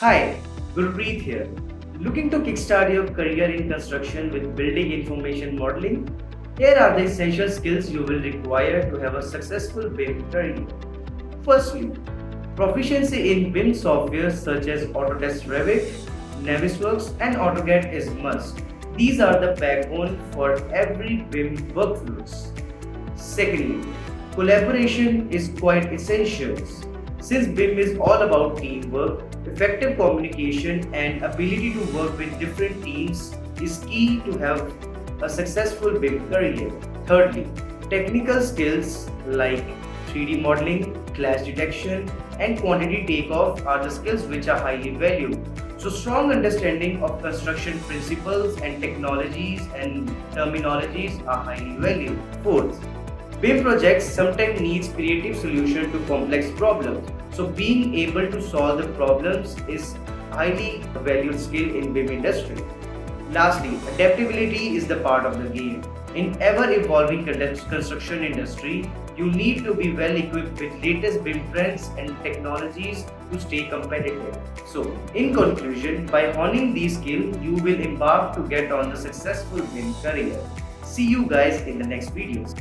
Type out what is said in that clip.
Hi, Gurupreet here. Looking to kickstart your career in construction with building information modeling? Here are the essential skills you will require to have a successful BIM career. Firstly, proficiency in BIM software such as Autodesk Revit, Navisworks, and AutoCAD is must. These are the backbone for every BIM workflows. Secondly, collaboration is quite essential. Since BIM is all about teamwork, effective communication and ability to work with different teams is key to have a successful BIM career. Thirdly, technical skills like 3D modeling, clash detection, and quantity takeoff are the skills which are highly valued. So strong understanding of construction principles and technologies and terminologies are highly valued. Fourth, BIM projects sometimes needs creative solution to complex problems. So being able to solve the problems is highly valued skill in BIM industry. Lastly, adaptability is the part of the game. In ever-evolving construction industry, you need to be well equipped with latest BIM trends and technologies to stay competitive. So, in conclusion, by honing these skills, you will embark to get on the successful BIM career. See you guys in the next videos.